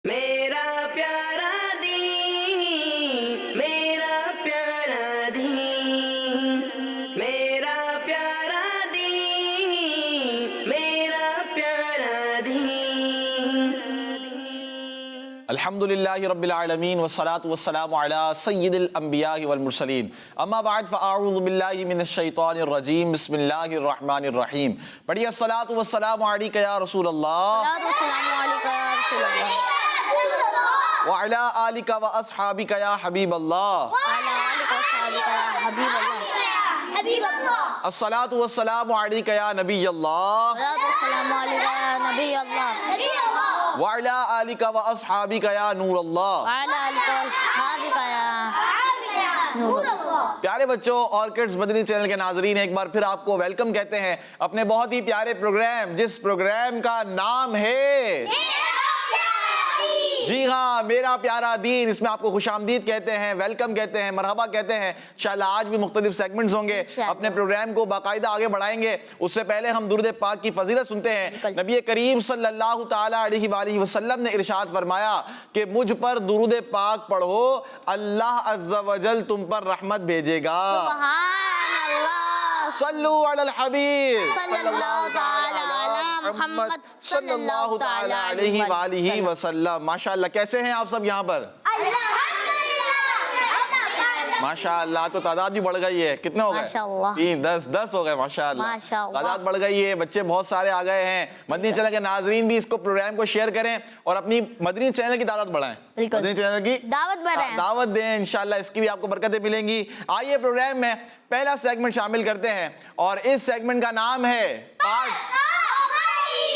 میرا پیارا دین، میرا پیارا دین، میرا پیارا دین، میرا پیارا دین۔ الحمدللہ رب العالمین والصلاة والسلام علی سید الانبیاء والمرسلین، اما بعد فاعوذ باللہ من الشیطان الرجیم، بسم اللہ الرحمن الرحیم۔ پڑھیے الصلاة والسلام علیکہ یا رسول اللہ وعلی آلکہ و اصحابکہ یا حبیب اللہ۔ الصلاة والسلام علیکہ یا نبی اللہ وعلی آلکہ و اصحابکہ یا نور اللہ۔ پیارے بچوں اور کڈز مدنی چینل کے ناظرین، ایک بار پھر آپ کو ویلکم کہتے ہیں اپنے بہت ہی پیارے پروگرام، جس پروگرام کا نام ہے جی ہاں میرا پیارا دین۔ اس میں آپ کو خوش آمدید کہتے ہیں، ویلکم کہتے ہیں، مرحبا کہتے ہیں۔ انشاءاللہ آج بھی مختلف سیگمنٹس ہوں گے، اپنے پروگرام کو باقاعدہ آگے بڑھائیں گے۔ اس سے پہلے ہم درود پاک کی فضیلت سنتے ہیں۔ نبی کریم صلی اللہ تعالی علیہ وآلہ وسلم نے ارشاد فرمایا کہ مجھ پر درود پاک پڑھو، اللہ عز و جل تم پر رحمت بھیجے گا۔ سبحان اللہ، صلو علی الحبیب صلی اللہ تعالی علی محمد صلی اللہ تعالی علیہ وآلہ وسلم۔ ماشاءاللہ کیسے ہیں آپ سب یہاں پر؟ ماشاءاللہ تو تعداد بھی بڑھ گئی ہے۔ کتنے ہو گئے؟ ماشاءاللہ 3 10 ہو گئے ماشاءاللہ۔ ماشاءاللہ تعداد بڑھ گئی ہے، بچے بہت سارے آ گئے ہیں۔ مدنی چینل کے ناظرین بھی اس کو پروگرام کو شیئر کریں اور اپنی مدنی چینل کی تعداد بڑھائیں، بالکل، مدنی چینل کی دعوت بڑھائیں، دعوت دیں، انشاءاللہ اس کی بھی آپ کو برکتیں ملیں گی۔ آئیے پروگرام میں پہلا سیگمنٹ شامل کرتے ہیں اور اس سیگمنٹ کا نام ہے پارٹس۔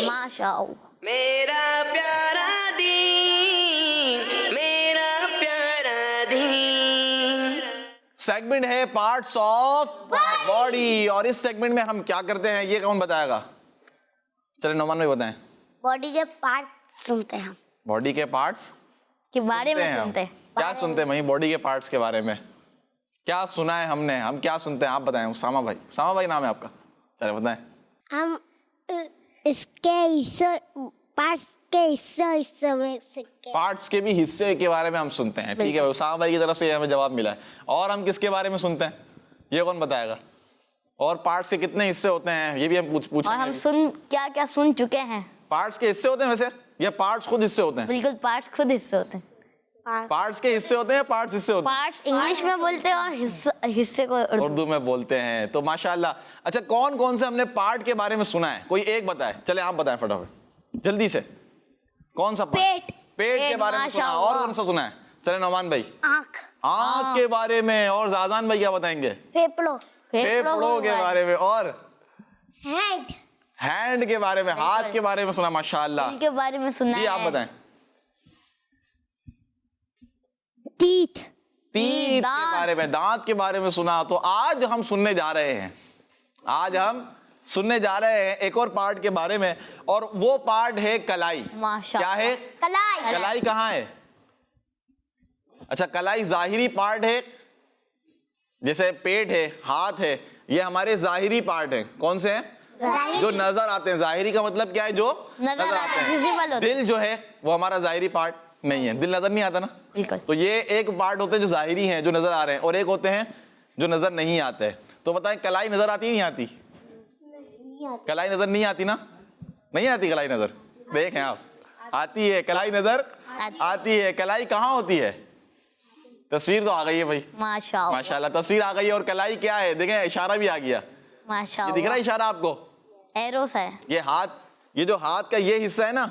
ماشاءاللہ۔ میرا پیارا دین، میرا پیارا دین۔ سیگمنٹ ہے پارٹس آف باڈی، اور اس سیگمنٹ میں ہم کیا کرتے ہیں یہ کون بتائے گا؟ چلے نعمان بھائی بتائیں۔ باڈی کے پارٹ سنتے ہیں، باڈی کے پارٹس کے بارے میں ہم سنتے ہیں۔ کیا سنتے ہیں؟ وہیں باڈی کے پارٹس کے بارے میں کیا سنا ہے ہم نے، ہم کیا سنتے ہیں آپ بتائیں۔ اسامہ بھائی، اسامہ بھائی نام ہے آپ کا، چلے بتائیں۔ ہم اس کے حصے پارٹس کے حصے میں سکتے پارٹس کے بھی حصے کے بارے میں ہم سنتے ہیں، ٹھیک ہے۔ اسامہ بھائی کی طرف سے ہمیں جواب ملا ہے۔ اور ہم کس کے بارے میں سنتے ہیں یہ کون بتائے گا؟ اور پارٹس کے کتنے حصے ہوتے ہیں یہ بھی ہم پوچھیں اور ہم گے۔ کیا کیا سن چکے ہیں۔ پارٹس کے حصے ہوتے ہیں ویسے یا پارٹس خود حصے ہوتے ہیں؟ بالکل، پارٹس خود حصے ہوتے ہیں۔ پارٹس کے حصے ہوتے ہیں، پارٹس حصے ہوتے ہیں؟ پارٹس انگلش میں بولتے ہیں اور حصے کو اردو میں بولتے ہیں۔ تو ماشاءاللہ اچھا کون کون سے ہم نے پارٹ کے بارے میں سنا ہے؟ کوئی ایک بتائے، چلے آپ بتائیں فٹافٹ جلدی سے۔ کون سا پارٹ؟ پیٹ کے بارے میں سنا۔ اور کون سا سنا ہے؟ چلے نعمان بھائی۔ آنکھ، آنکھ کے بارے میں۔ اور زازان بھائی کیا بتائیں گے؟ پھیپڑوں، پھیپڑوں کے بارے میں۔ اور ہینڈ، ہینڈ کے بارے میں، ہاتھ کے بارے میں سنا ماشاءاللہ۔ دل کے بارے میں سنا ہے۔ جی آپ بتائیں۔ تیتھ، تیت کے بارے میں، دانت کے بارے میں سنا۔ تو آج ہم سننے جا رہے ہیں، آج ہم سننے جا رہے ہیں ایک اور پارٹ کے بارے میں، اور وہ پارٹ ہے کلائی۔ ماشاءاللہ۔ کیا ہے؟ کلائی، کلائی کہاں ہے؟ اچھا کلائی ظاہری پارٹ ہے، جیسے پیٹ ہے، ہاتھ ہے، یہ ہمارے ظاہری پارٹ ہیں۔ کون سے ہیں؟ جو نظر آتے ہیں۔ ظاہری کا مطلب کیا ہے؟ جو نظر آتے ہیں، visible ہوتے ہیں۔ دل جو ہے وہ ہمارا ظاہری پارٹ نہیں ہے، دل نظر نہیں آتا نا۔ بالکل۔ تو یہ ایک پارٹ ہوتے ہیں جو ظاہری ہیں، جو نظر آ رہے ہیں، اور ایک ہوتے ہیں جو نظر نہیں آتے۔ تو بتائیں کلائی نظر آتی نہیں آتی؟ کلائی نظر نہیں آتی نا؟ نہیں آتی کلائی نظر؟ دیکھیں آپ، آتی ہے کلائی نظر، آتی ہے۔ کلائی کہاں ہوتی ہے؟ تصویر تو آ گئی ہے بھائی، ماشاءاللہ، ماشاءاللہ تصویر آ گئی ہے۔ اور کلائی کیا ہے؟ دیکھیں اشارہ بھی آ گیا، یہ ماشاءاللہ۔ دکھ رہا ہے اشارہ آپ کو؟ ایروس ہے، یہ ہاتھ، یہ جو ہاتھ کا یہ حصہ ہے نا،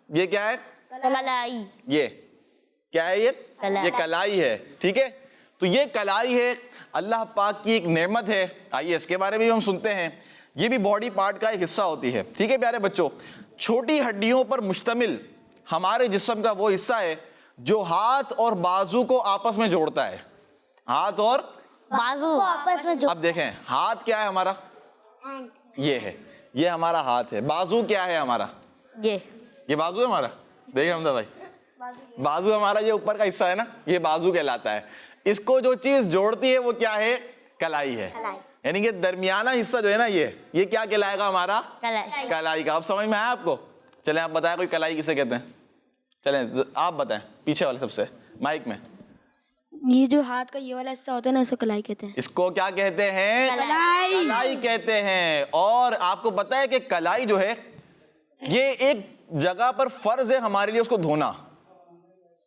یہ کیا ہے؟ کلائی، یہ کیا ہے؟ یہ کلائی ہے، ٹھیک ہے۔ تو یہ کلائی ہے، اللہ پاک کی ایک نعمت ہے۔ آئیے اس کے بارے میں بھی ہم سنتے ہیں۔ یہ بھی باڈی پارٹ کا ایک حصہ ہوتی ہے، ٹھیک ہے پیارے بچوں۔ چھوٹی ہڈیوں پر مشتمل ہمارے جسم کا وہ حصہ ہے جو ہاتھ اور بازو کو آپس میں جوڑتا ہے۔ ہاتھ اور بازو آپس میں جو اب دیکھیں ہاتھ کیا ہے ہمارا؟ یہ ہے، یہ ہمارا ہاتھ ہے۔ بازو کیا ہے ہمارا؟ یہ بازو ہے ہمارا۔ دیکھیں حمزہ بھائی، بازو ہمارا یہ اوپر کا حصہ ہے نا، یہ بازو کہلاتا ہے۔ اس کو جو چیز جوڑتی ہے وہ کیا ہے؟ کلائی ہے۔ یعنی کہ درمیانہ حصہ جو ہے نا یہ کیا کہلائے گا؟ ہمارا کلائی کا۔ اب سمجھ میں آیا آپ کو؟ چلیں آپ بتائیں کوئی کلائی کسے کہتے ہیں؟ چلیں آپ بتائیں پیچھے والے سب سے مائک میں. یہ جو ہاتھ کا یہ والا حصہ ہوتا ہے نا، اس کو کلائی کہتے ہیں. اس کو کیا کہتے ہیں؟ کلائی. کلائی کہتے ہیں. اور آپ کو پتا ہے کہ کلائی جو ہے یہ ایک جگہ پر فرض ہے ہمارے لیے اس کو دھونا.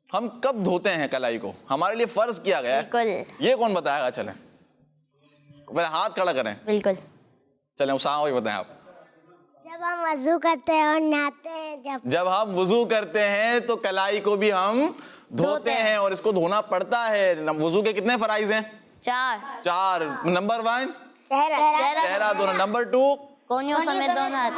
ہم کب دھوتے ہیں کلائی کو؟ ہمارے لیے فرض کیا گیا ہے. بالکل. یہ کون بتائے گا؟ چلیں پہلے ہاتھ کھڑا کریں. بالکل. چلیں اسامہ بھائی بتائیں آپ. جب ہم وضو کرتے ہیں اور نہاتے ہیں، جب ہم وضو کرتے ہیں تو کلائی کو بھی ہم دھوتے ہیں اور اس کو دھونا پڑتا ہے. وضو کے کتنے فرائض ہیں؟ 4. نمبر 1 چہرہ دھونا. نمبر 2 کوہنیوں سمیت دھونا.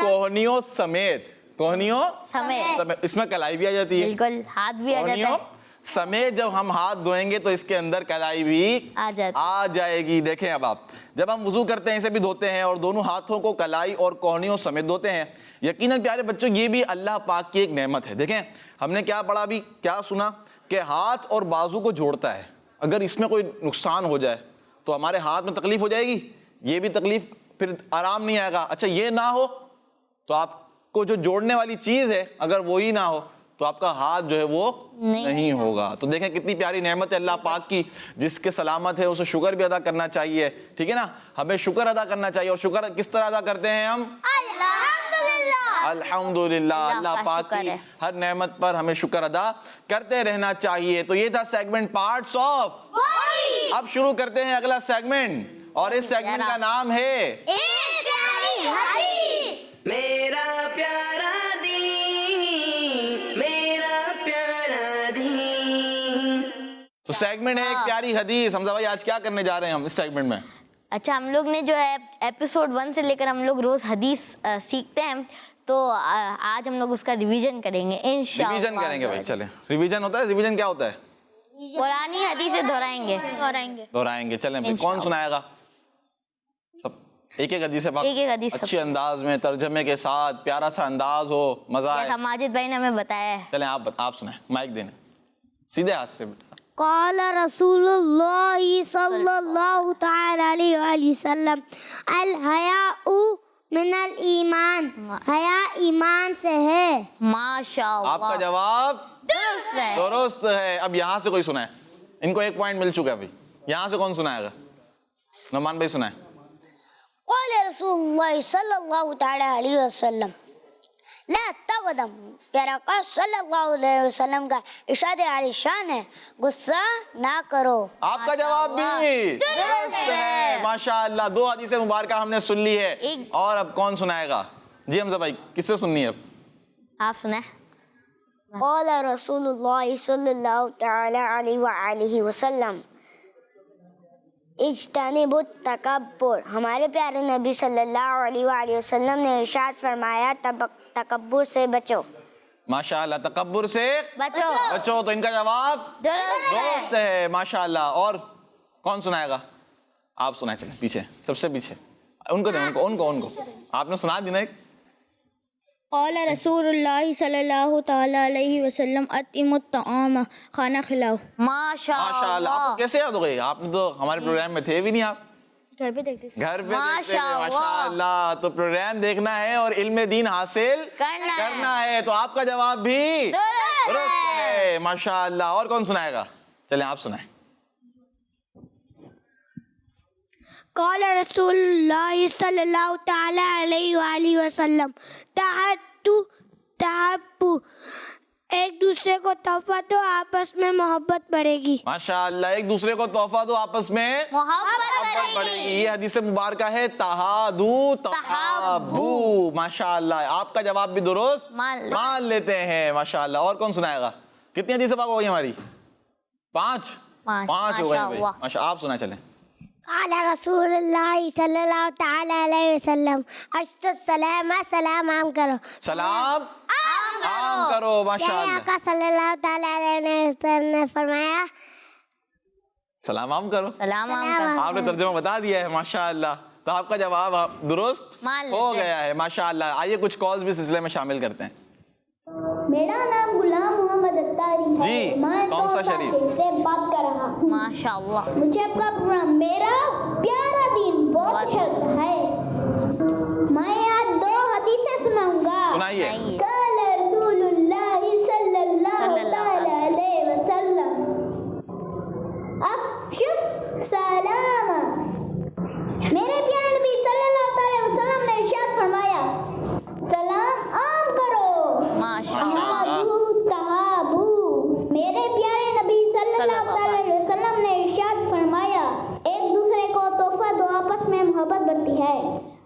کوہنیوں سمیت. کوہنیوں سمیت. اس میں کلائی بھی آ جاتی ہے. بالکل. ہاتھ بھی آ جاتا کوہنیوں ہے. سمیت جب ہم ہاتھ دھوئیں گے تو اس کے اندر کلائی بھی آ جائے گی. دیکھیں اب آپ جب ہم وضو کرتے ہیں اسے بھی دھوتے ہیں اور دونوں ہاتھوں کو کلائی اور کوہنیوں سمیت دھوتے ہیں. یقیناً پیارے بچوں یہ بھی اللہ پاک کی ایک نعمت ہے. دیکھیں ہم نے کیا پڑھا بھی، کیا سنا کہ ہاتھ اور بازو کو جوڑتا ہے. اگر اس میں کوئی نقصان ہو جائے تو ہمارے ہاتھ میں تکلیف ہو جائے گی، یہ بھی تکلیف، پھر آرام نہیں آئے گا. اچھا یہ نہ ہو تو آپ کو جو جوڑنے والی چیز ہے اگر وہی نہ ہو تو آپ کا ہاتھ جو ہے وہ نہیں ہوگا. تو دیکھیں کتنی پیاری نعمت ہے اللہ پاک کی. جس کے سلامت ہے اسے شکر بھی ادا کرنا چاہیے. ٹھیک ہے نا، ہمیں شکر ادا کرنا چاہیے. اور شکر کس طرح ادا کرتے ہیں ہم؟ الحمدللہ. اللہ پاک کی ہر نعمت پر ہمیں شکر ادا کرتے رہنا چاہیے. تو یہ تھا سیگمنٹ پارٹس آف. اب شروع کرتے ہیں اگلا سیگمنٹ اور اس سیگمنٹ کا نام ہے میرا پیارا دین، میرا پیارا دین. تو سیگمنٹ ہے ایک پیاری حدیث. حمزہ بھائی آج کیا کرنے جا رہے ہیں ہم اس سیگمنٹ میں؟ اچھا ہم لوگ نے جو ہے ایپیسوڈ 1 سے لے کر ہم لوگ روز حدیث سیکھتے ہیں، تو آج ہم لوگ اس کا ریویژن کریں گے انشاءاللہ. ریویژن کریں گے بھائی. چلیں ریویژن ہوتا ہے. ریویژن کیا ہوتا ہے؟ قرآنی حدیثیں دہرائیں گے. چلیں بھائی کون سنائے گا؟ سب ایک ایک حدیث پاک اچھے انداز میں ترجمے کے ساتھ، پیارا سا انداز ہو، مزہ آئے. ماجد بھائی نے ہمیں بتایا ہے. چلیں آپ سنائیں. مائک دینے سیدھے ہاتھ سے. قال رسول اللہ صلی اللہ تعالی علیہ وآلہ وسلم الحیاء من الایمان، حیا ایمان سے ہے. ماشاءاللہ. آپ کا جواب درست ہے. درست ہے. اب یہاں سے کوئی سنائے. ان کو 1 پوائنٹ مل چکا ہے. یہاں سے کون سنائے گا؟ نعمان بھائی سنائے. قال رسول اللہ صلی اللہ تعالی علیہ وسلم لا تغضب. پیارا آقا صلی اللہ علیہ وسلم کا ارشاد عالی شان ہے، غصہ نہ کرو. آپ کا جواب بھی درست ہے. ماشاءاللہ. 2 حدیث مبارکہ ہم نے سن لی ہے. اور اب کون سنائے گا؟ جی حمزہ بھائی کس سے سننی ہے اب؟ آپ سنیں. قال رسول اللہ صلی اللہ تعالی علیہ وآلہ وسلم اجتنبوا التکبر. ہمارے پیارے نبی صلی اللہ علیہ وآلہ وسلم نے ارشاد فرمایا تکبر سے بچو. ماشاءاللہ. تکبر سے بچو. تو ان کا جواب درست ہے. ماشاءاللہ. اور کون سنائے گا؟ آپ سنائیں. چلیں پیچھے سب سے پیچھے. ان کو آپ نے سنا دی نا ایک. قال رسول اللہ صلی اللہ تعالی علیہ وسلم اطعموا الطعام، کھانا کھلاؤ. ماشاءاللہ. آپ کو کیسے یاد ہو گئی؟ آپ نے تو ہمارے پروگرام میں تھے بھی نہیں. آپ گھر پہ دیکھتے تھے. گھر پہ دیکھتے تھے. ماشاءاللہ. تو پروگرام دیکھنا ہے اور علم دین حاصل کرنا ہے. تو آپ کا جواب بھی درست ہے. ماشاءاللہ. اور کون سنائے گا؟ چلیں آپ سنائیں. قال رسول اللہ صلی اللہ تعالی علیہ وآلہ وسلم تحبوا، ایک دوسرے کو تحفہ دو آپس میں محبت بڑھے گی. ماشاءاللہ. ایک دوسرے کو تحفہ دو آپس میں محبت بڑھے گی. یہ حدیث مبارکہ ہے تہادو تحابو. ماشاءاللہ. آپ کا جواب بھی درست مان لیتے ہیں. ماشاءاللہ. اور کون سنائے گا؟ کتنی حدیث پاک ہو گئی ہماری؟ 5 ہو گئی. ماشاءاللہ. آپ سنائیں. چلیں. قال رسول اللہ صلی اللہ تعالی علیہ وسلم اشد السلام، سلام عام کرو. سلام عام کرو. ماشاءاللہ. آقا صلی اللہ تعالی علیہ وسلم نے فرمایا سلام عام کرو. سلام. آپ نے ترجمہ بتا دیا ہے. ماشاءاللہ. تو آپ کا جواب درست ہو گیا ہے. ماشاءاللہ. آئیے کچھ کالز بھی سلسلے میں شامل کرتے ہیں. میرا نام غلام محمد اتاری ہے. جی. میں کون سا شریف سے بات کر رہا ہوں. ماشاءاللہ. مجھے آپ کا پروگرام میرا پیارا دین بہت اچھا ہے. میں آج 2 حدیثیں سناؤں گا. سنائیے. قال رسول اللہ صلی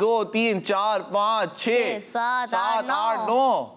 2 3 4 5 6 7 7 8 9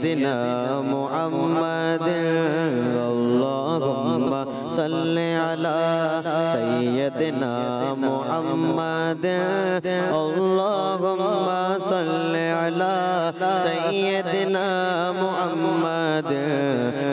سیدنا محمد اللہم صلی علی سیدنا محمد اللہم صلی علی سیدنا محمد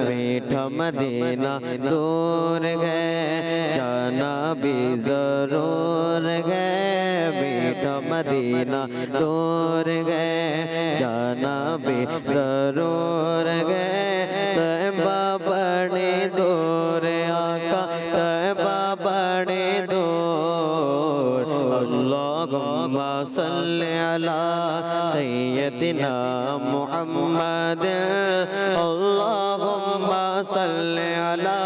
میٹھا مدینہ دور گئے جانا بھی ضرور گئے میٹھا مدینہ دور گئے جانا بھی ضرور گئے طیبہ بڑی دور آقا طیبہ بڑی دور اللہم صلی علی سیدنا محمد اللہم صلی علی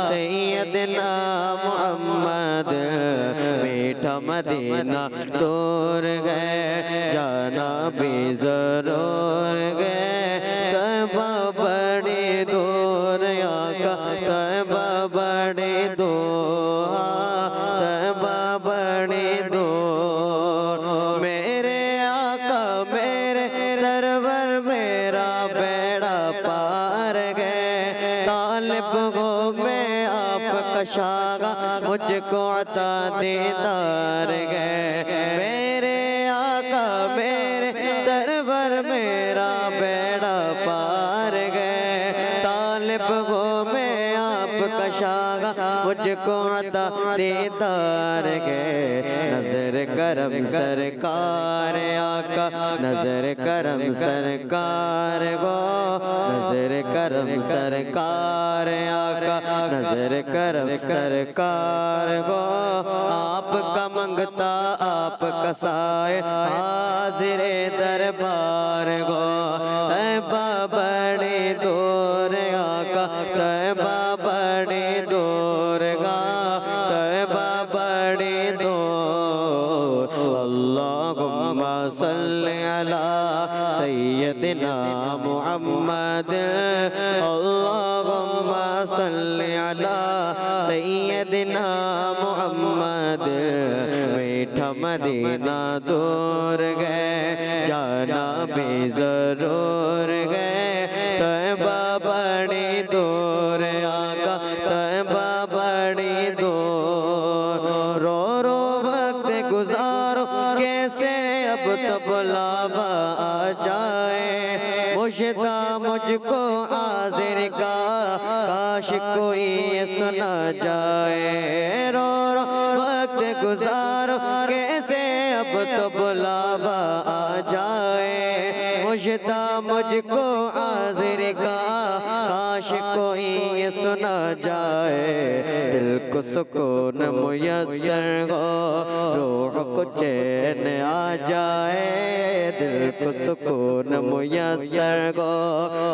سیدنا محمد میٹھا مدینہ دور گئے جانا بھی ضرور گئے طیبہ بڑی دور آقا طیبہ بڑی دور طیبہ بڑی دور میرے آقا میرے سرور میرا بیڑا پار گئے طالب ہو میں آپ کا شاگا مجھ کو عطا دیدار گئے میرے آقا میرے سرور میرا بیڑا پار گئے طالب ہو میں آپ کا شاگا مجھ کو عطا دیدار گئے نظر کرم سرکار آقا نظر کرم سرکار گو نظر کرم سرکار آقا نظر کرم سرکار گو آپ کا منگتا آپ کا سائے حاضر دربار گو طیبہ بڑی دور آقا طیبہ بڑی دور گا طیبہ بڑی دور اللہم صلی علی سیدنا محمد اللہم صلی علی سیدنا محمد میٹھا مدینہ دور گئے جانا بھی ضرور گئے طیبہ بڑی دور آقا طیبہ بڑی دور رو رو وقت گزارو کیسے اب تو بلاوا آ جائے مشتاق مجھ کو حاضر کا کاش کوئی یہ سنا جائے رو رو وقت گزارو کیسے اب تو بلاوا آ جائے مشتاق مجھ کو حاضر کا کاش کوئی یہ سنا جائے دل کو سکون میسر ہو روح کو چین آ جائے دل کو سکون میسر ہو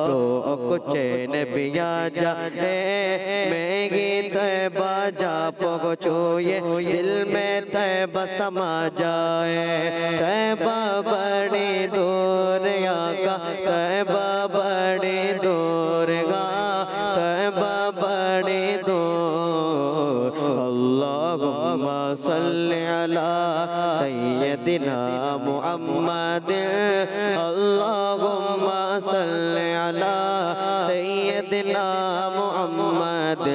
روح کو چین بھی آ جائے میں گی طیبہ جا پہنچوئے دل میں طیبہ سما جائے طیبہ بڑی دور آقا طیبہ بڑی دور گا طیبہ بڑی دور اللہم صلی علی سیدنا محمد اللہم صلی علی سیدنا محمد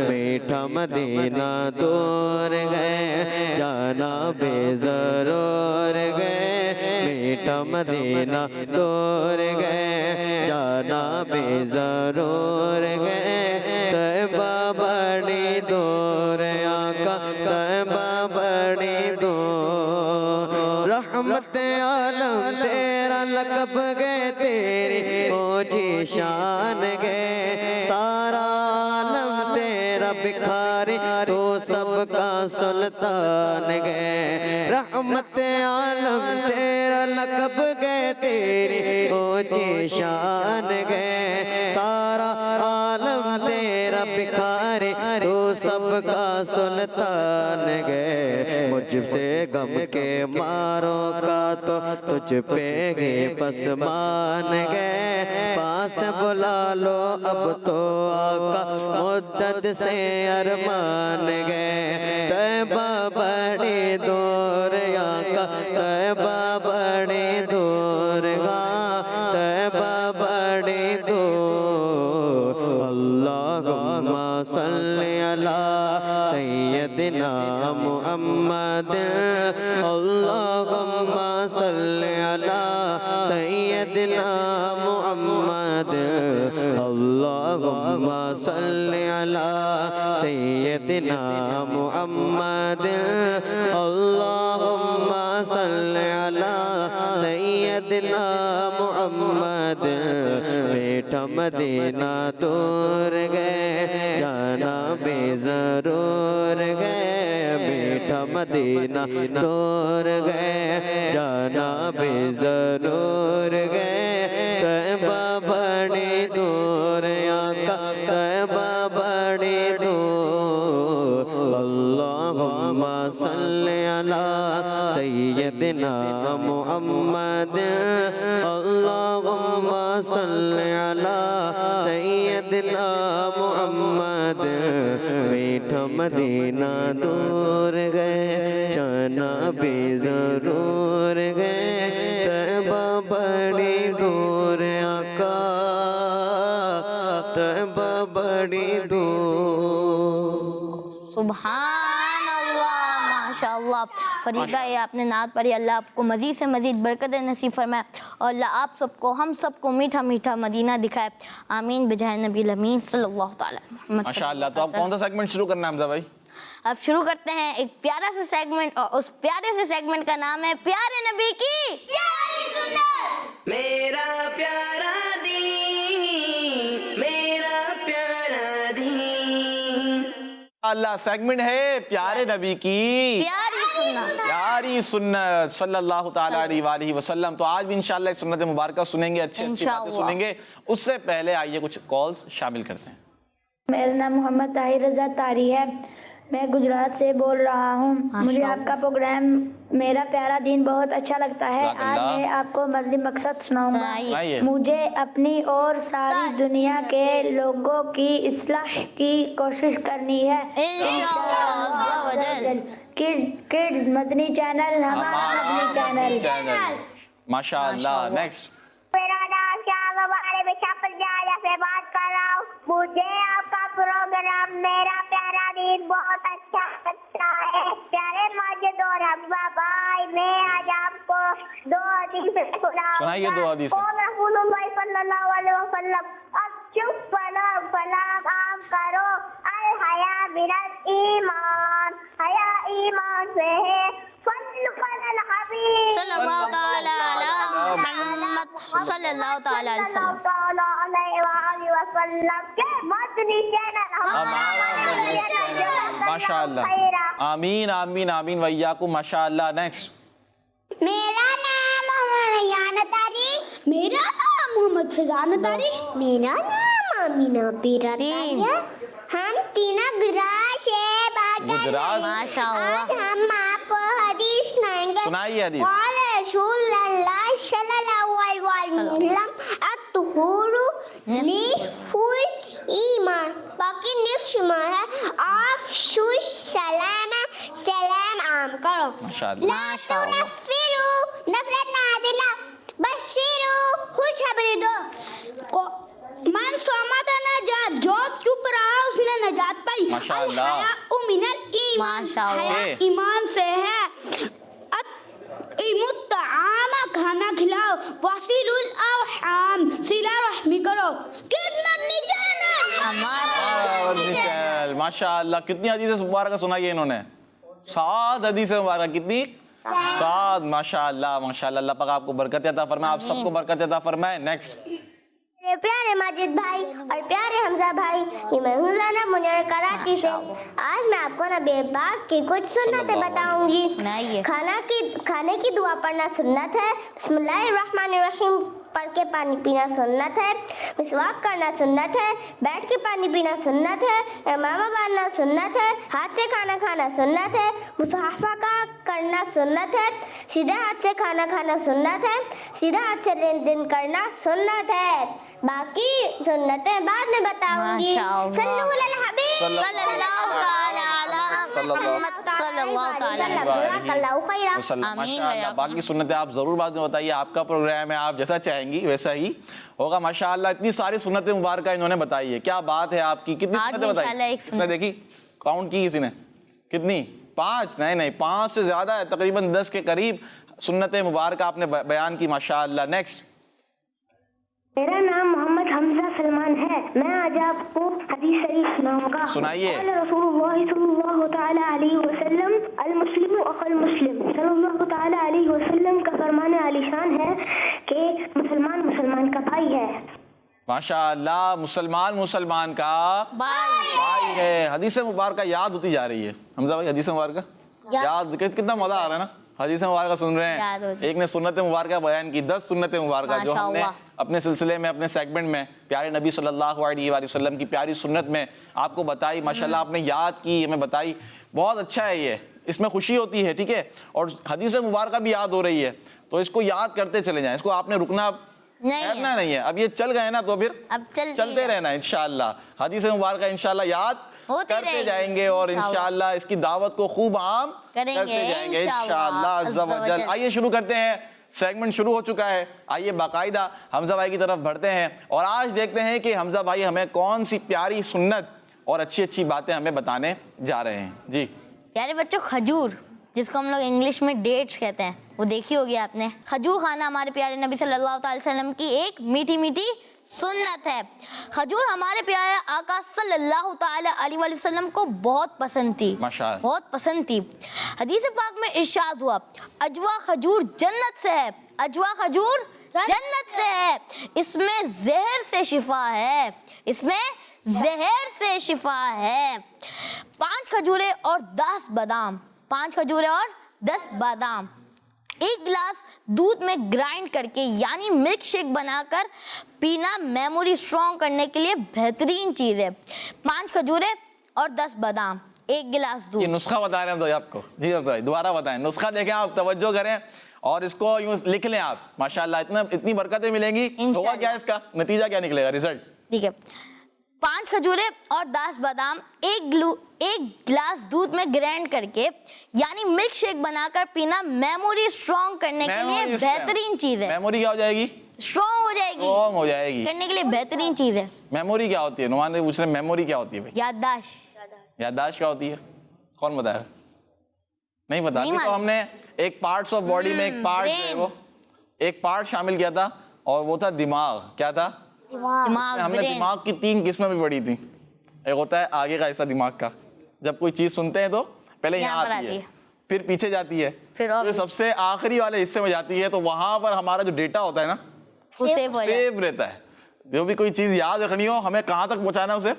میٹھا مدینہ دور گئے جانا بے ضرور گئے میٹھا مدینہ دور گئے جانا بے ضرور گئے طیبہ بڑی دور آقا طیبہ بڑی دور رحمت عالم تیرا لقب گئے تیری اونچی شان گئے سارا عالم تیرا بکھاری تو سب کا سلطان گئے رحمت عالم تیرا لقب گئے تیری اونچی شان گئے سارا عالم تیرا بکھاری تو سب کا سلطان گئے مجھ سے غم کے ماروں کا تو تجھ پہ گئے پسمان گئے پاس بلا لو اب تو آقا مدت سے ارمان گئے طیبہ بڑی دور آقا طیبہ بڑی دور گا طیبہ بڑی صل علی سیدنا محمد اللہم صل علی سیدنا محمد میٹھا مدینہ دور گئے جانا بے ضرور گئے میٹھا مدینہ دور گئے جانا بے ضرور گئے طیبہ بڑی دور آقا طیبہ بڑی دور اللہم صل علی سیدنا محمد اللہم صل علی سیدنا محمد میٹھا مدینہ دور گئے جانا بے ضرور گئے طیبہ بڑی دور آقا طیبہ بڑی دور سبحان اللہ ماشاءاللہ فریدہ یہ آپ نے نعت پڑھی اللہ آپ کو مزید سے مزید برکت نصیب فرمائے اور اللہ آپ سب کو ہم سب کو میٹھا میٹھا مدینہ دکھائے آمین بجاہ نبی الامین صلی اللہ تعالی محمد ماشاءاللہ. تو آپ کون سا سیگمنٹ شروع کرنا ہے حمزہ بھائی؟ اب شروع کرتے ہیں ایک پیارا سا سیگمنٹ اور اس پیارے سے سیگمنٹ کا نام ہے پیارے نبی کی پیاری سنت. میرا پیارا دین میرا پیارا دین. اللہ سیگمنٹ ہے پیارے نبی کی پیاری سنت. پیاری سنت صلی اللہ تعالیٰ علیہ وآلہ وسلم. تو آج بھی انشاءاللہ ایک سنت مبارکہ سنیں گے, اچھی باتیں انشاءاللہ. سنیں گے. اس سے پہلے آئیے کچھ کالز شامل کرتے ہیں. میرا نام محمد طاہر رضا طاری ہے, میں گجرات سے بول رہا ہوں. مجھے آپ کا پروگرام میرا پیارا دین بہت اچھا لگتا ہے. آج میں آپ کو مطلب مقصد سناؤں گا. مجھے اپنی اور ساری دنیا کے لوگوں کی اصلاح کی کوشش کرنی ہے. کڈز مدنی چینل ہمارا مدنی چینل. ماشاءاللہ. نیکسٹ. میرا نام شاہ مبارک بشاپل جایا سے بات کر رہا ہوں. مجھے آپ کا پروگرام میرا پیارا دین بہت اچھا لگتا ہے. پیارے ماجد اور حمزہ بھائی, میں آج آپ کو 2 حدیث سنائیے 2 حدیث. قول رسول اللہ صلی اللہ علیہ وسلم چپ فلام عام کرو. الحیا من الایمان, حیا ایمان سے ہے. صلی اللہ تعالی علی محمد صلی اللہ تعالی علیہ وسلم کے مدنی چینل ماشاءاللہ. آمین آمین آمین ویاکم. ماشاءاللہ. نیکسٹ. میرا نام محمد ریان طاری. میرا نام محمد فضان طاری. میرا نام آمینہ پیرا طاری ہے. ہم تینوں گجرات سے بات کر رہے ہیں. ماشاءاللہ. آج ہم آپ کو حدیث سنائیں گے. سنائیے حدیث. قال رسول اللہ صلی اللہ علیہ وسلم الطہور نصف ایمان, باقی نصف ایمان ہے. افشوا السلام, سلام عام کرو. ماشاءاللہ. لا تنفروا نفرت نہ دلا. بشروا خوشخبری دو. من صامت نجات, جو چپ رہا اس نے نجات پائی. ماشاءاللہ. الحیاء من الایمان, حیا ایمان سے ہے. اطعموا الطعام, کھانا کھلاؤ. وصلوا الارحام, صلہ رحمی کرو. خدمت نہیں جانا ہمارا. ماشاءاللہ. کتنی حدیث مبارکہ سنائی ہے انہوں نے؟ 7 حدیث مبارکہ. کتنی؟ 7. ماشاءاللہ ماشاءاللہ. اللہ پاک آپ کو برکت عطا فرمائے, آپ سب کو برکت عطا فرمائے. نیکسٹ. پیارے ماجد بھائی اور پیارے حمزہ بھائی, یہ میں ہوں زینب منیر کراچی سے. آج میں آپ کو نبی پاک کی کچھ سنتیں بتاؤں گی. کھانے کی دعا پڑھنا سنت ہے. بسم اللہ الرحمن الرحیم پڑھ کے پانی پینا سنت ہے. مسواک کرنا سنت ہے. بیٹھ کے پانی پینا سنت ہے. امامہ باندھنا سنت ہے. ہاتھ سے کھانا کھانا سنت ہے. مصافحہ کرنا سنت ہے. سیدھے ہاتھ سے کھانا کھانا سنت ہے. سیدھے ہاتھ سے لین دین کرنا سنت ہے. باقی سنتیں بعد میں بتاؤں گی. صلو علی الحبیب صلی اللہ تعالی علی محمد صلی اللہ تعالی علیہ وسلم. ماشاءاللہ. باقی سنتیں آپ ضرور بعد میں بتائیے. آپ کا پروگرام ہے, آپ جیسا چاہیں گی ویسا ہی ہوگا. ماشاءاللہ. اتنی ساری سنتیں مبارکہ انہوں نے بتائی ہے. کیا بات ہے آپ کی. کتنی سنتیں بتائی اس نے؟ دیکھی کاؤنٹ کی کسی نے کتنی؟ 5 نہیں 5 سے زیادہ ہے, تقریباً 10 کے قریب سنت مبارکہ آپ نے بیان کی. ماشاءاللہ. نیکسٹ. میرا نام محمد حمزہ سلمان ہے. میں آج آپ کو حدیث شریف سناؤں گا. سنائیے. قال رسول اللہ صلی اللہ تعالی علیہ وسلم المسلم اخو المسلم. صلی اللہ تعالی علیہ وسلم کا فرمان عالی شان ہے کہ مسلمان مسلمان کا بھائی ہے. ماشاء اللہ، مسلمان مسلمان کا بھائی ہے. حدیث مبارکہ یاد ہوتی جا رہی ہے. حمزہ بھائی حدیث مبارکہ یاد کتنا مزہ آ رہا ہے نا. حدیث مبارکہ سن رہے ہیں. ایک نے سنت مبارکہ بیان کی، 10 سنت مبارکہ جو ہم نے اپنے سلسلے میں، اپنے سیگمنٹ میں پیارے نبی صلی اللہ علیہ وآلہ وسلم کی پیاری سنت میں آپ کو بتائی. ماشاءاللہ آپ نے یاد کی، ہمیں بتائی. بہت اچھا ہے یہ، اس میں خوشی ہوتی ہے. ٹھیک ہے، اور حدیث مبارکہ بھی یاد ہو رہی ہے تو اس کو یاد کرتے چلے جائیں. اس کو آپ نے رکنا نہیں ہے. اب یہ چل گئے نا تو پھر چلتے رہنا انشاءاللہ. حدیث مبارکہ انشاءاللہ یاد کرتے جائیں گے اور انشاءاللہ اس کی دعوت کو خوب عام کرتے جائیں گے انشاءاللہ عز و جل. آئیے شروع کرتے ہیں. سیگمنٹ شروع ہو چکا ہے. آئیے باقاعدہ حمزہ بھائی کی طرف بڑھتے ہیں اور آج دیکھتے ہیں کہ حمزہ بھائی ہمیں کون سی پیاری سنت اور اچھی اچھی باتیں ہمیں بتانے جا رہے ہیں. جی پیارے بچوں، کھجور جس کو ہم لوگ انگلش میں ڈیٹس کہتے ہیں، وہ دیکھی ہوگی آپ نے. کھجور کھانا ہمارے پیارے نبی صلی اللہ علیہ وسلم کی ایک میٹھی میٹھی سنت ہے. کھجور ہمارے پیارے آقا صلی اللہ تعالی علیہ وآلہ وسلم کو بہت پسند تھی، بہت پسند تھی. حدیث پاک میں ارشاد ہوا اجوا کھجور جنت سے ہے، اجوا کھجور جنت سے ہے، اس میں زہر سے شفا ہے، اس میں زہر سے شفا ہے. 5 کھجورے اور 10 بادام، 5 کھجورے اور 10 بادام 1 گلاس دودھ میں گرائنڈ کر کے یعنی ملک شیک بنا کر پینا میموری اسٹرانگ کرنے کے لیے بہترین چیز ہے. 5 کھجورے اور 10 بادام 1 گلاس دودھ. یہ نسخہ بتا رہے ہیں آپ کو. جی دوبارہ بتائیں. نسخہ دیکھیں آپ، توجہ کریں اور اس کو یوں لکھ لیں آپ. ماشاءاللہ اتنی برکتیں ملیں گی. ہوگا کیا اس کا نتیجہ کیا نکلے گا، رزلٹ؟ ٹھیک ہے. 5 کھجورے اور 10 بادام 1 گلاس دودھ میں گرائنڈ کر کے یعنی ملک شیک بنا کر پینا میموری اسٹرانگ کرنے کے لیے بہترین چیز ہے. میموری کیا ہو جائے گی؟ اسٹرانگ ہو جائے گی کرنے کے لیے بہترین چیز ہے. میموری کیا ہوتی ہے؟ نعمان نے پوچھ رہے میموری کیا ہوتی ہے؟ یادداشت. یادداشت کیا ہوتی ہے؟ کون بتایا؟ نہیں بتا. تو ہم نے ایک پارٹس آف باڈی میں ایک پارٹ شامل کیا تھا اور وہ تھا دماغ. کیا تھا؟ ہم نے دماغ کی 3 قسمیں بھی پڑھی تھی. ایک ہوتا ہے آگے کا حصہ دماغ کا، جب کوئی چیز سنتے ہیں تو پہلے یہاں آتی ہے، پھر پیچھے جاتی ہے، پھر سب سے آخری والے حصے میں جاتی ہے. تو وہاں پر ہمارا جو ڈیٹا ہوتا ہے نا سیو رہتا ہے. جو بھی کوئی چیز یاد رکھنی ہو ہمیں کہاں تک پہنچانا ہے؟ اسے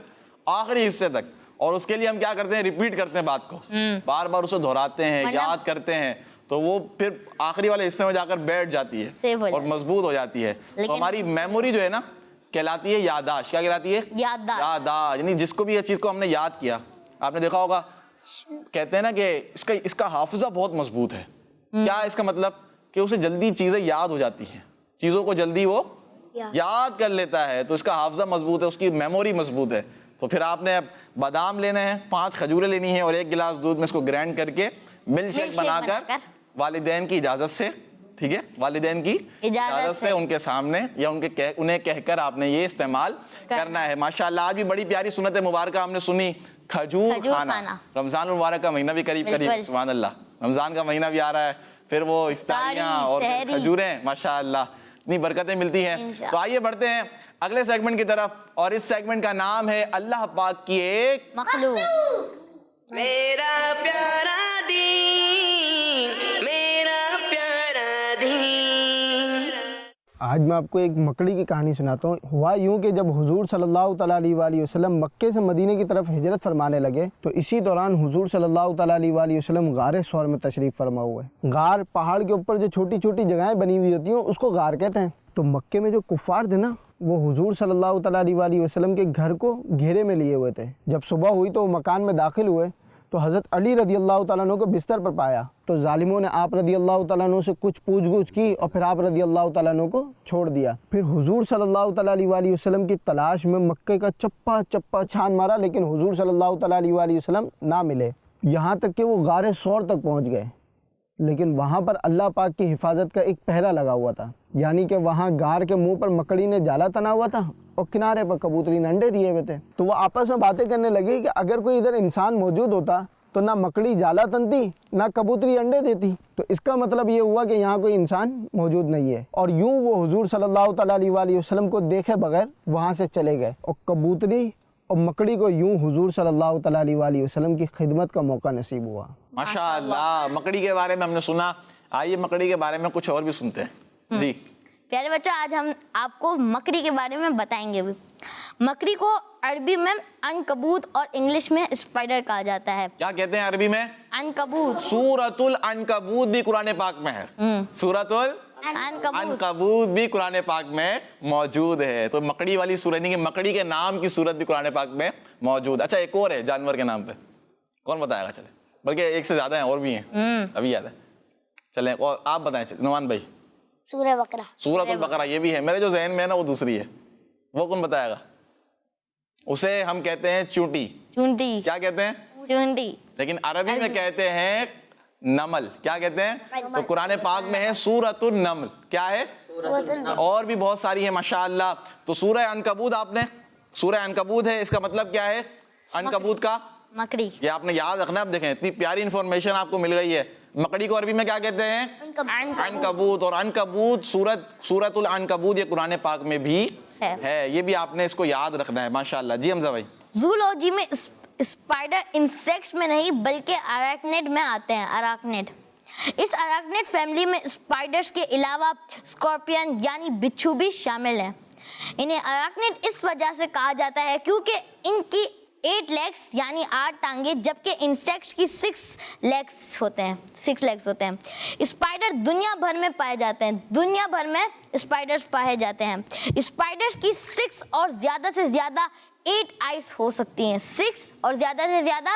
آخری حصے تک. اور اس کے لیے ہم کیا کرتے ہیں؟ ریپیٹ کرتے ہیں بات کو، بار بار اسے دہراتے ہیں، یاد کرتے ہیں. تو وہ پھر آخری والے حصے میں جا کر بیٹھ جاتی ہے اور مضبوط ہو جاتی ہے. تو ہماری میموری جو ہے نا کہلاتی ہے یادداشت. کیا کہلاتی ہے؟ یادداشت. یعنی جس کو بھی یہ چیز کو ہم نے یاد کیا، آپ نے دیکھا ہوگا کہتے ہیں نا کہ اس کا حافظہ بہت مضبوط ہے. کیا اس کا مطلب؟ کہ اسے جلدی چیزیں یاد ہو جاتی ہیں، چیزوں کو جلدی وہ یاد کر لیتا ہے. تو اس کا حافظہ مضبوط ہے، اس کی میموری مضبوط ہے. تو پھر آپ نے بادام لینے ہیں، 5 کھجوریں لینی ہیں اور 1 گلاس دودھ میں اس کو گرائنڈ کر کے ملک شیک بنا کر والدین کی اجازت سے، ٹھیک ہے، والدین کی اجازت سے ان کے سامنے یا انہیں کہہ کر آپ نے یہ استعمال کرنا ہے. ماشاءاللہ آج بھی بڑی پیاری سنت مبارکہ ہم نے سنی. کھجور کھانا. رمضان المبارک کا مہینہ بھی قریب سبحان اللہ، رمضان کا مہینہ بھی آ رہا ہے. پھر وہ افطاریاں اور کھجوریں، ماشاءاللہ اتنی برکتیں ملتی ہیں. تو آئیے بڑھتے ہیں اگلے سیگمنٹ کی طرف اور اس سیگمنٹ کا نام ہے اللہ پاک کی ایک مخلوق. میرا پیارا دین، میرا پیارا دین. آج میں آپ کو ایک مکڑی کی کہانی سناتا ہوں. ہوا یوں کہ جب حضور صلی اللہ تعالیٰ علیہ وآلہ وسلم مکے سے مدینے کی طرف ہجرت فرمانے لگے تو اسی دوران حضور صلی اللہ تعالیٰ علیہ وآلہ وسلم غار ثور میں تشریف فرما ہوئے. غار پہاڑ کے اوپر جو چھوٹی چھوٹی جگہیں بنی ہوئی ہوتی ہیں اس کو غار کہتے ہیں. تو مکے میں جو کفار تھے نا وہ حضور صلی اللہ تعالیٰ علیہ وآلہ وسلم کے گھر کو گھیرے میں لیے ہوئے تھے. جب صبح ہوئی تو وہ مکان میں داخل ہوئے تو حضرت علی رضی اللہ تعالیٰ عنہ کو بستر پر پایا. تو ظالموں نے آپ رضی اللہ تعالیٰ عنہ سے کچھ پوچھ گچھ کی اور پھر آپ رضی اللہ تعالیٰ عنہ کو چھوڑ دیا. پھر حضور صلی اللہ تعالیٰ علیہ وآلہ وسلم کی تلاش میں مکے کا چپا چپا چھان مارا لیکن حضور صلی اللہ تعالیٰ علیہ وآلہ وسلم نہ ملے. یہاں تک کہ وہ غار ثور تک پہنچ گئے لیکن وہاں پر اللہ پاک کی حفاظت کا ایک پہرا لگا ہوا تھا. یعنی کہ وہاں غار کے منہ پر مکڑی نے جالا تنا ہوا تھا اور کنارے پر کبوتری نے انڈے دیے ہوئے تھے. تو وہ آپس میں باتیں کرنے لگی کہ اگر کوئی ادھر انسان موجود ہوتا تو نہ مکڑی جالا تنتی نہ کبوتری انڈے دیتی، تو اس کا مطلب یہ ہوا کہ یہاں کوئی انسان موجود نہیں ہے۔ اور یوں وہ حضور صلی اللہ تعالیٰ علیہ وآلہ وسلم کو دیکھے بغیر وہاں سے چلے گئے، اور کبوتری اور مکڑی کو یوں حضور صلی اللہ تعالیٰ علیہ وآلہ وسلم کی خدمت کا موقع نصیب ہوا۔ ماشاءاللہ، مکڑی کے بارے میں ہم نے سنا، آئیے مکڑی کے بارے میں کچھ اور بھی سنتے ہیں جی۔ پیارے بچوں، آج ہم آپ کو مکڑی کے بارے میں بتائیں گے بھی۔ مکڑی کو عربی میں عنکبوت اور انگلش میں اسپائڈر کہا جاتا ہے۔ کیا کہتے ہیں عربی میں؟ عنکبوت۔ سورۃ العنکبوت بھی قرآن پاک میں ہے، سورۃ العنکبوت بھی قرآن پاک میں موجود ہے۔ تو مکڑی والی سورت نہیں کہ مکڑی کے نام کی سورت بھی قرآن پاک میں موجود۔ اچھا ایک اور ہے جانور کے نام پہ، کون بتائے گا؟ چلے، بلکہ ایک سے زیادہ ہیں اور بھی ہیں، ابھی یاد ہے، چلیں اور آپ بتائیں نعمان بھائی۔ سورہ بقرہ۔ سورۃ البقرہ یہ بھی ہے، میرے جو ذہن میں ہے نا وہ دوسری ہے، وہ کون بتائے گا؟ اسے ہم کہتے ہیں چونٹی۔ چونٹی کیا کہتے ہیں؟ چونٹی، لیکن عربی میں کہتے ہیں نمل۔ کیا کہتے ہیں؟ تو قرآن پاک میں ہے سورۃ النمل۔ کیا ہے؟ اور بھی بہت ساری ہیں ماشاءاللہ۔ تو سورہ عنکبوت، آپ نے سورہ عنکبوت ہے، اس کا مطلب کیا ہے؟ عنکبوت کا مکڑی۔ یہ آپ نے یاد رکھنا۔ اب دیکھیں اتنی پیاری انفارمیشن آپ کو مل گئی ہے۔ مکڑی کو عربی میں کیا کہتے ہیں؟ عنکبوت۔ اور عنکبوت سورۃ العنکبوت یہ قرآن پاک میں بھی ہے، یہ بھی آپ نے اس کو یاد رکھنا ہے ماشاءاللہ۔ جی حمزہ بھائی۔ زولوجی میں اسپائڈر انسیکٹس میں نہیں بلکہ اراکنیڈ میں آتے ہیں۔ اراکنیڈ، اس اراکنیڈ فیملی میں اسپائڈرز کے علاوہ اسکارپین یعنی بچھو بھی شامل ہیں۔ انہیں اراکنیڈ اس وجہ سے کہا جاتا ہے کیونکہ ان کی 8 لیگز یعنی 8 ٹانگیں، جبکہ انسیکٹس کی 6 لیگز ہوتے ہیں۔ اسپائڈر دنیا بھر میں پائے جاتے ہیں، دنیا بھر میں اسپائڈرز پائے جاتے ہیں۔ اسپائڈرز کی 6 اور زیادہ سے زیادہ 8 آئیز ہو سکتی ہیں۔ 6 اور زیادہ سے زیادہ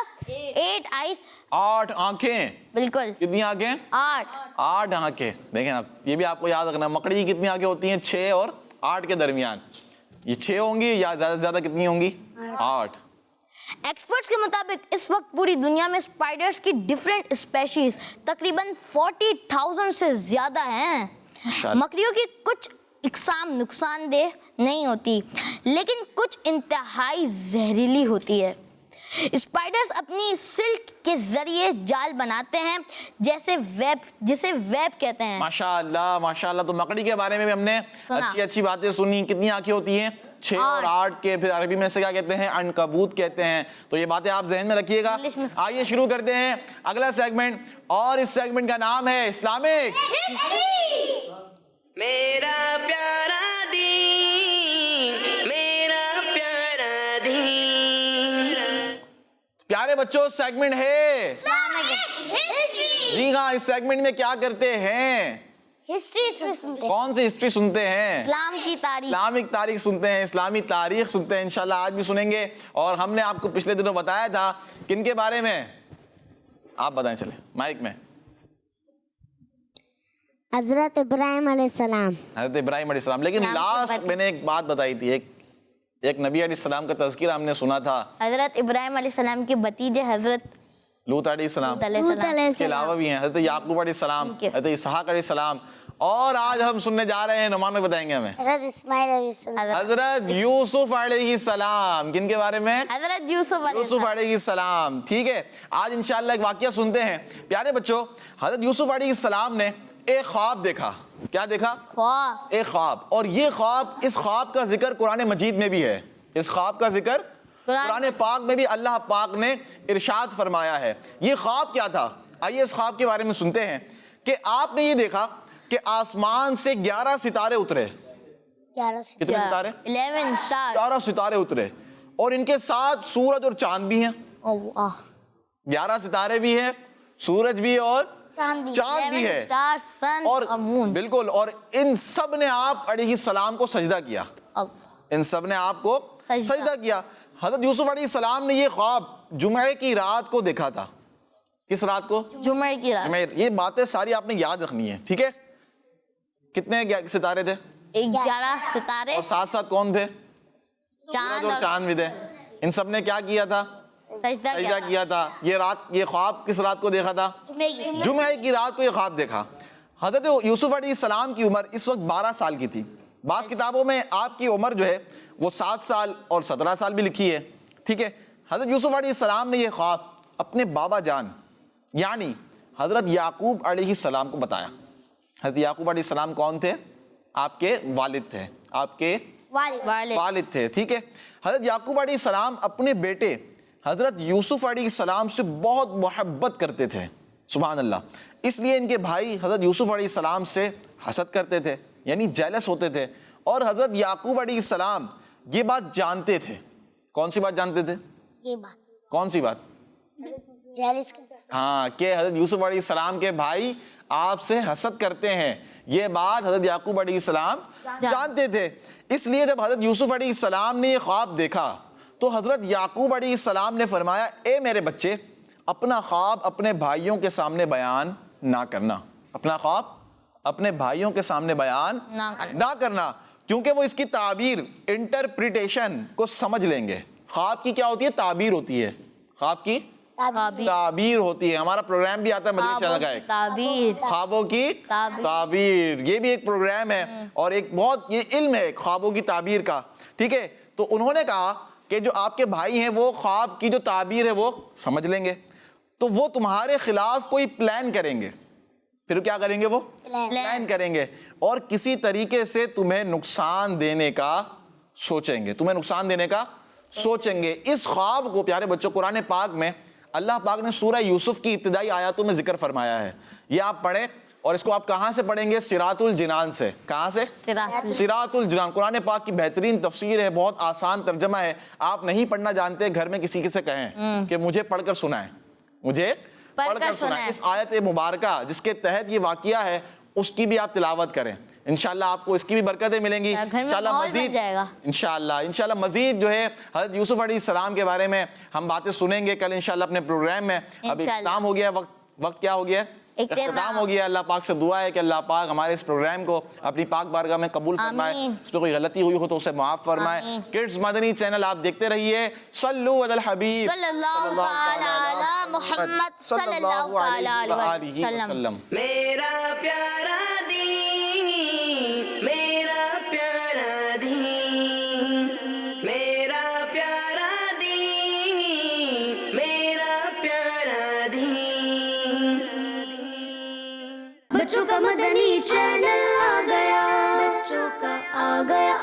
8 آئیز، 8 آنکھیں۔ بالکل، کتنی آنکھیں؟ 8 آنکھیں۔ دیکھیں اب یہ بھی آپ کو یاد رکھنا، مکڑی کی کتنی آنکھیں ہوتی ہیں؟ 6 اور 8 کے درمیان۔ یہ 6 ہوں گی یا زیادہ سے زیادہ کتنی ہوں گی؟ 8۔ ایکسپرٹس کے مطابق اس وقت پوری دنیا میں اسپائڈرز کی ڈیفرنٹ اسپیشیز تقریباً 40,000 سے زیادہ ہیں۔ مکڑیوں کی کچھ اقسام نقصان دہ نہیں ہوتی، لیکن کچھ انتہائی زہریلی ہوتی ہے۔ اسپائڈرز اپنی سلک کے ذریعے جال بناتے ہیں جیسے جسے ویب کہتے ہیں۔ ماشاءاللہ ماشاءاللہ۔ تو مکڑی کے بارے میں بھی ہم نے اچھی باتیں سنی۔ کتنی آنکھیں ہوتی ہیں؟ 6 اور 8 کے، پھر عربی میں سے کیا کہتے ہیں؟ عنکبوت کہتے ہیں۔ تو یہ باتیں آپ ذہن میں رکھیے گا۔ آئیے شروع کرتے ہیں اگلا سیگمنٹ، اور اس سیگمنٹ کا نام ہے اسلامک میرا پیارا دین، میرا پیارا دین۔ پیارے بچوں سیگمنٹ ہے جی ہاں۔ اس سیگمنٹ میں کیا کرتے ہیں؟ ہسٹری۔ کون سی ہسٹری سنتے ہیں؟ اسلام کی تاریخ، اسلامک تاریخ سنتے ہیں، اسلامی تاریخ سنتے ہیں، انشاءاللہ آج بھی سنیں گے۔ اور ہم نے آپ کو پچھلے دنوں بتایا تھا کن کے بارے میں؟ آپ بتائیں، چلیں مائک میں۔ حضرت ابراہیم علیہ السلام۔ حضرت ابراہیم علیہ السلام۔ لیکن لاسٹ میں نے ایک بات بتائی تھی، ایک نبی علیہ السلام کا تذکرہ ہم نے سنا تھا، حضرت ابراہیم علیہ السلام کے بھتیجے حضرت لوط علیہ السلام۔ اس کے علاوہ بھی ہیں حضرت یعقوب علیہ السلام، حضرت اسحاق علیہ السلام۔ اور آج ہم سننے جا رہے ہیں، نعمان میں بتائیں گے ہمیں، حضرت اسماعیل علیہ السلام، حضرت یوسف علیہ السلام۔ کن کے بارے میں؟ حضرت یوسف علیہ السلام۔ ٹھیک ہے، آج انشاءاللہ ایک واقعہ سنتے ہیں۔ پیارے بچوں، حضرت یوسف علیہ السلام نے ایک خواب دیکھا۔ کیا دیکھا؟ خواب، ایک خواب۔ اور یہ خواب، اس خواب کا ذکر قرآن مجید میں بھی ہے، اس خواب کا ذکر قرآن پاک میں بھی اللہ پاک نے ارشاد فرمایا ہے۔ یہ خواب کیا تھا؟ آئیے اس خواب کے بارے میں سنتے ہیں کہ آپ نے یہ دیکھا کہ آسمان سے 11 ستارے اترے۔ 11 کتنے ستارے؟ 11 ستارے اترے، اور ان کے ساتھ سورج اور چاند بھی ہیں۔ 11 ستارے بھی ہیں، سورج بھی اور چاند بھی ہے، اور بالکل، اور ان سب نے آپ علیہ السلام کو سجدہ کیا۔ ان سب نے آپ کو سجدہ کیا۔ حضرت یوسف علیہ السلام نے یہ خواب جمعے کی رات کو دیکھا تھا۔ کس رات کو؟ جمعے کی رات۔ یہ باتیں ساری آپ نے یاد رکھنی ہے، ٹھیک ہے؟ کتنے ستارے تھے؟ 11 ستارے، اور ساتھ ساتھ کون تھے؟ چاند اور چاند بھی تھے۔ ان سب نے کیا کیا تھا؟ سجدہ کیا تھا۔ یہ رات، یہ خواب کس رات کو دیکھا تھا؟ جمعے کی رات کو یہ خواب دیکھا۔ حضرت یوسف علیہ السلام کی عمر اس وقت 12 سال کی تھی۔ بعض کتابوں میں آپ کی عمر جو ہے وہ 7 سال اور 17 سال بھی لکھی ہے، ٹھیک ہے؟ حضرت یوسف علیہ السلام نے یہ خواب اپنے بابا جان یعنی حضرت یعقوب علیہ السلام کو بتایا. حضرت یعقوب علیہ السلام کون تھے؟ آپ کے والد تھے, آپ کے والد تھے, ٹھیک ہے. حضرت یعقوب علیہ السلام اپنے بیٹے حضرت یوسف علیہ السلام سے بہت محبت کرتے تھے, سبحان اللہ. اس لیے ان کے بھائی حضرت یوسف علیہ السلام سے حسد کرتے تھے, یعنی جیلس ہوتے تھے. اور حضرت یعقوب علیہ السلام یہ بات جانتے تھے. کون سی بات جانتے تھے؟ یہ بات کون سی بات؟ جیلس ہاں, کہ حضرت یوسف علیہ السلام کے بھائی آپ سے حسد کرتے ہیں. یہ بات حضرت یعقوب علیہ السلام جانتے تھے. اس لیے جب حضرت یوسف علیہ السلام نے یہ خواب دیکھا تو حضرت یعقوب علیہ السلام نے فرمایا, اے میرے بچے, اپنا خواب اپنے بھائیوں کے سامنے بیان نہ کرنا. اپنا خواب اپنے بھائیوں کے سامنے بیان نہ کرنا, کیونکہ وہ اس کی تعبیر, انٹرپریٹیشن کو سمجھ لیں گے. خواب کی کیا ہوتی ہے؟ تعبیر ہوتی ہے. خواب کی تعبیر ہوتی ہے. ہمارا پروگرام بھی آتا ہے مدنی چینل کا ایک, خوابوں کی تعبیر. یہ بھی ایک پروگرام ہے اور ایک بہت یہ علم ہے خوابوں کی تعبیر کا, ٹھیک ہے. تو انہوں نے کہا کہ جو آپ کے بھائی ہیں وہ خواب کی جو تعبیر ہے وہ سمجھ لیں گے, تو وہ تمہارے خلاف کوئی پلان کریں گے. پھر کیا کریں گے؟ وہ پلان کریں گے اور کسی طریقے سے تمہیں نقصان دینے کا سوچیں گے, تمہیں نقصان دینے کا سوچیں گے. اس خواب کو پیارے بچوں قرآن پاک میں اللہ پاک نے سورہ یوسف کی ابتدائی آیاتوں میں ذکر فرمایا ہے. یہ آپ پڑھیں اور اس کو آپ کہاں سے پڑھیں گے؟ صراط الجنان سے. کہاں سے؟ صراط الجنان. قرآن پاک کی بہترین تفسیر ہے, بہت آسان ترجمہ ہے. آپ نہیں پڑھنا جانتے, گھر میں کسی سے کہیں کہ مجھے پڑھ کر سنائیں, مجھے پڑھ کر سنائیں. اس آیت مبارکہ جس کے تحت یہ واقعہ ہے اس کی بھی آپ تلاوت کریں, انشاءاللہ آپ کو اس کی بھی برکتیں ملیں گی. انشاءاللہ مزید جو ہے حضرت یوسف علیہ السلام کے بارے میں ہم باتیں سنیں گے کل انشاءاللہ اپنے پروگرام میں. ابھی اختتام ہو گیا, وقت کیا ہو گیا؟ اختتام ہو گیا. اللہ پاک سے دعا ہے کہ اللہ پاک ہمارے اس پروگرام کو اپنی پاک بارگاہ میں قبول فرمائے. اس پہ کوئی غلطی ہوئی ہو تو اسے معاف فرمائے. کڈز مدنی چینل آپ دیکھتے رہیے. صلو علی الحبیب صلی اللہ علی محمد صلی اللہ علیہ وسلم. میرا پیارا دین, میرا پیارا دین, میرا پیارا دین, میرا پیارا دین. بچوں کا مدنی چینل آ گیا, بچوں کا آ گیا